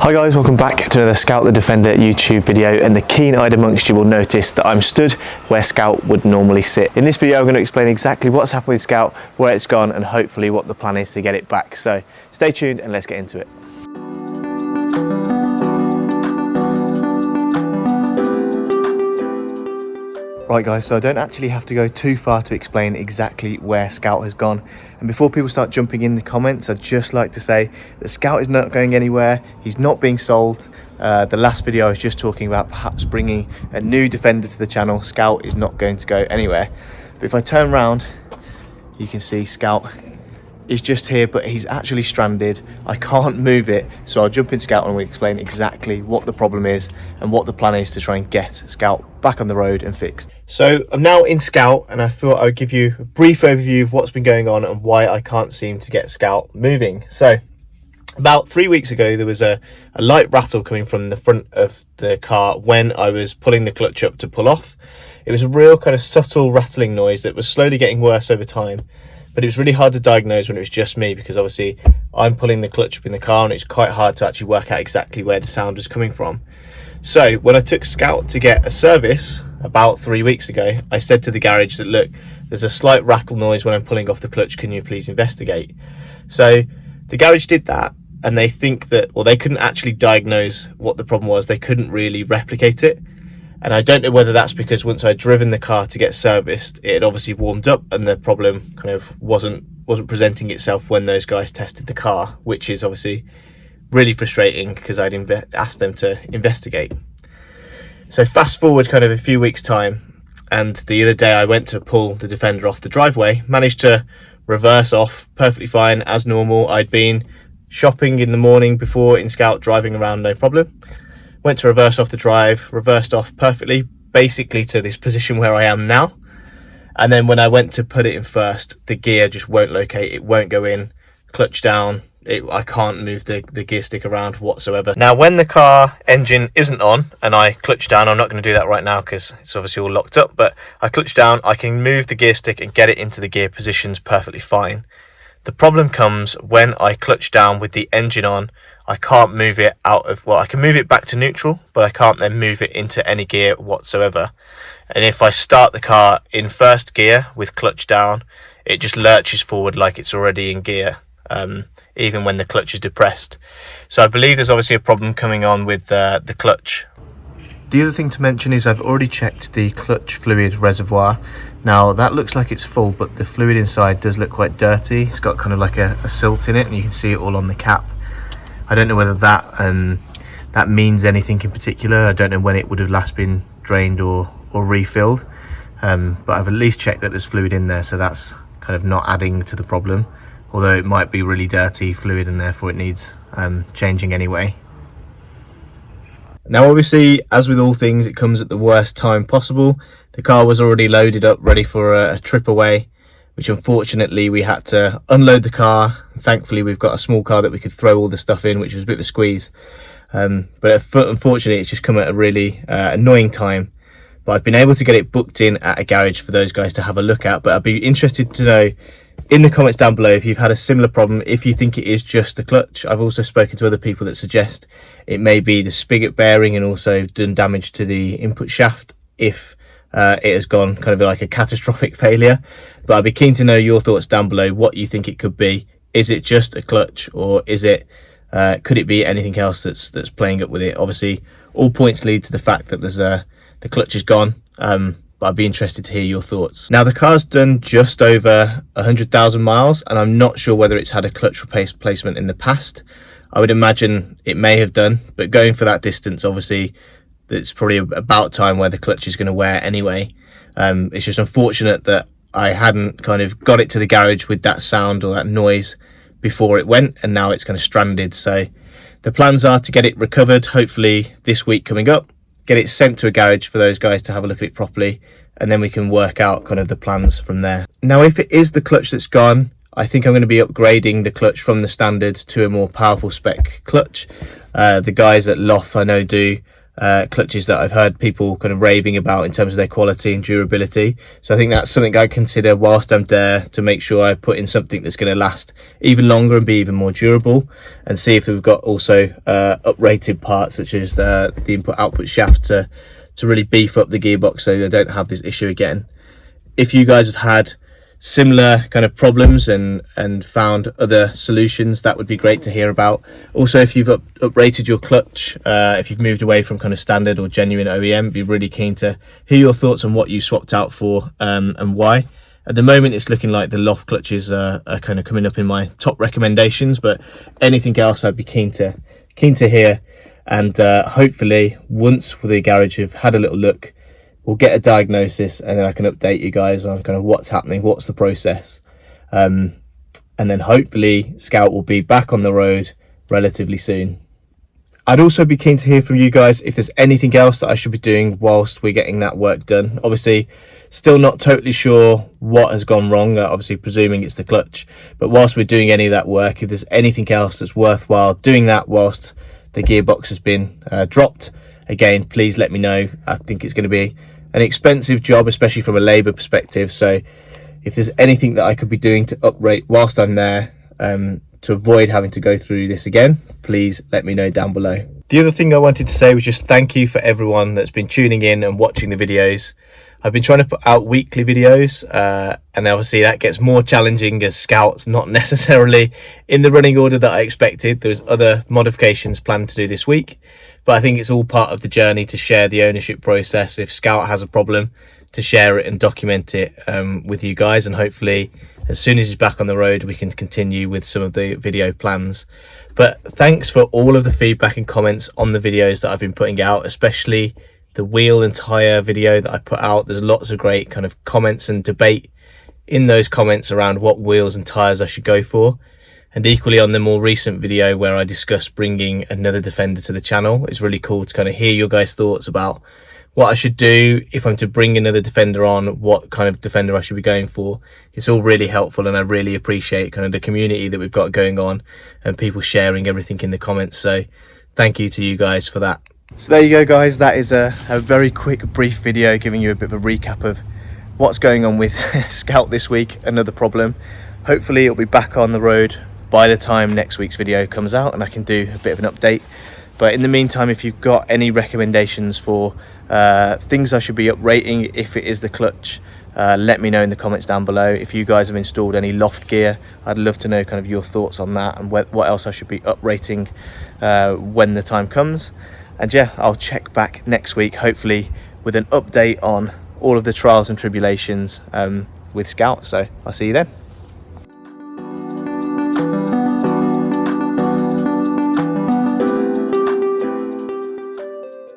Hi guys, welcome back to another Scout the Defender YouTube video, and the keen-eyed amongst you will notice that I'm stood where Scout would normally sit. In this video I'm going to explain exactly what's happened with Scout, where it's gone, and hopefully what the plan is to get it back. So stay tuned and let's get into it. Right guys, so I don't actually have to go too far to explain exactly where Scout has gone. And before people start jumping in the comments, I'd just like to say that Scout is not going anywhere. He's not being sold. The last video I was just talking about perhaps bringing a new Defender to the channel. Scout is not going to go anywhere. But if I turn around, you can see Scout is just here, but he's actually stranded. I can't move it, so I'll jump in Scout and we'll explain exactly what the problem is and what the plan is to try and get Scout back on the road and fixed. So I'm now in Scout, and I thought I would give you a brief overview of what's been going on and why I can't seem to get Scout moving. So about 3 weeks ago, there was a light rattle coming from the front of the car when I was pulling the clutch up to pull off. It was a real kind of subtle rattling noise that was slowly getting worse over time. But it was really hard to diagnose when it was just me, because obviously I'm pulling the clutch up in the car and it's quite hard to actually work out exactly where the sound was coming from. So when I took Scout to get a service about 3 weeks ago, I said to the garage that, look, there's a slight rattle noise when I'm pulling off the clutch, can you please investigate? So the garage did that, and they think that, well, they couldn't actually diagnose what the problem was. They couldn't really replicate it. And I don't know whether that's because once I'd driven the car to get serviced, it had obviously warmed up and the problem kind of wasn't presenting itself when those guys tested the car, which is obviously really frustrating because I'd asked them to investigate. So fast forward kind of a few weeks time, and the other day I went to pull the Defender off the driveway, managed to reverse off perfectly fine as normal. I'd been shopping in the morning before in Scout, driving around no problem. Went to reverse off the drive, reversed off perfectly, basically to this position where I am now. And then when I went to put it in first, the gear just won't locate, it won't go in, clutch down, I can't move the gear stick around whatsoever. Now when the car engine isn't on and I clutch down, I'm not going to do that right now because it's obviously all locked up, but I clutch down, I can move the gear stick and get it into the gear positions perfectly fine. The problem comes when I clutch down with the engine on. I can't move it out of, well, I can move it back to neutral, but I can't then move it into any gear whatsoever. And if I start the car in first gear with clutch down, it just lurches forward like it's already in gear, even when the clutch is depressed. So I believe there's obviously a problem coming on with the clutch. The other thing to mention is I've already checked the clutch fluid reservoir. Now that looks like it's full, but the fluid inside does look quite dirty. It's got kind of like a silt in it, and you can see it all on the cap. I don't know whether that means anything in particular. I don't know when it would have last been drained or refilled, but I've at least checked that there's fluid in there, so that's kind of not adding to the problem, although it might be really dirty fluid and therefore it needs changing anyway. Now obviously, as with all things, it comes at the worst time possible. The car was already loaded up, ready for a trip away, which unfortunately we had to unload the car. Thankfully we've got a small car that we could throw all the stuff in, which was a bit of a squeeze, but unfortunately it's just come at a really annoying time. But I've been able to get it booked in at a garage for those guys to have a look at. But I'd be interested to know in the comments down below if you've had a similar problem, if you think it is just the clutch. I've also spoken to other people that suggest it may be the spigot bearing and also done damage to the input shaft if it has gone kind of like a catastrophic failure. But I'd be keen to know your thoughts down below, what you think it could be. Is it just a clutch, or is it could it be anything else that's playing up with it? Obviously all points lead to the fact that there's the clutch is gone, but I'd be interested to hear your thoughts. Now the car's done just over 100,000 miles, and I'm not sure whether it's had a clutch replacement in the past. I would imagine it may have done, but going for that distance, obviously it's probably about time where the clutch is going to wear anyway. It's just unfortunate that I hadn't kind of got it to the garage with that sound or that noise before it went, and now it's kind of stranded. So the plans are to get it recovered hopefully this week coming up, get it sent to a garage for those guys to have a look at it properly, and then we can work out kind of the plans from there. Now if it is the clutch that's gone, I think I'm going to be upgrading the clutch from the standard to a more powerful spec clutch. The guys at Loft I know do clutches that I've heard people kind of raving about in terms of their quality and durability. So I think that's something I consider whilst I'm there, to make sure I put in something that's going to last even longer and be even more durable, and see if we've got also uprated parts such as the input output shaft to really beef up the gearbox so they don't have this issue again. If you guys have had similar kind of problems and found other solutions, that would be great to hear about. Also, if you've uprated your clutch, if you've moved away from kind of standard or genuine OEM, be really keen to hear your thoughts on what you swapped out for and why. At the moment it's looking like the loft clutches are kind of coming up in my top recommendations, but anything else I'd be keen to hear. And hopefully once the garage have had a little look, we'll get a diagnosis, and then I can update you guys on kind of what's happening, what's the process, and then hopefully Scout will be back on the road relatively soon. I'd also be keen to hear from you guys if there's anything else that I should be doing whilst we're getting that work done. Obviously still not totally sure what has gone wrong, obviously presuming it's the clutch, but whilst we're doing any of that work, if there's anything else that's worthwhile doing that whilst the gearbox has been dropped, again, please let me know. I think it's going to be an expensive job, especially from a labour perspective, so if there's anything that I could be doing to uprate whilst I'm there to avoid having to go through this again, please let me know down below. The other thing I wanted to say was just thank you for everyone that's been tuning in and watching the videos. I've been trying to put out weekly videos, and obviously that gets more challenging as Scout's not necessarily in the running order that I expected. There's other modifications planned to do this week, but I think it's all part of the journey to share the ownership process. If Scout has a problem, to share it and document it with you guys, and hopefully as soon as he's back on the road we can continue with some of the video plans. But thanks for all of the feedback and comments on the videos that I've been putting out, especially the wheel and tyre video that I put out. There's lots of great kind of comments and debate in those comments around what wheels and tyres I should go for. And equally on the more recent video where I discussed bringing another Defender to the channel, it's really cool to kind of hear your guys' thoughts about what I should do if I'm to bring another Defender on, what kind of Defender I should be going for. It's all really helpful, and I really appreciate kind of the community that we've got going on and people sharing everything in the comments. So thank you to you guys for that. So there you go guys, that is a very quick brief video giving you a bit of a recap of what's going on with Scout this week. Another problem. Hopefully it'll be back on the road by the time next week's video comes out and I can do a bit of an update. But in the meantime, if you've got any recommendations for things I should be uprating if it is the clutch, let me know in the comments down below. If you guys have installed any loft gear, I'd love to know kind of your thoughts on that and what else I should be uprating when the time comes. And yeah, I'll check back next week hopefully with an update on all of the trials and tribulations with Scout. So I'll see you then.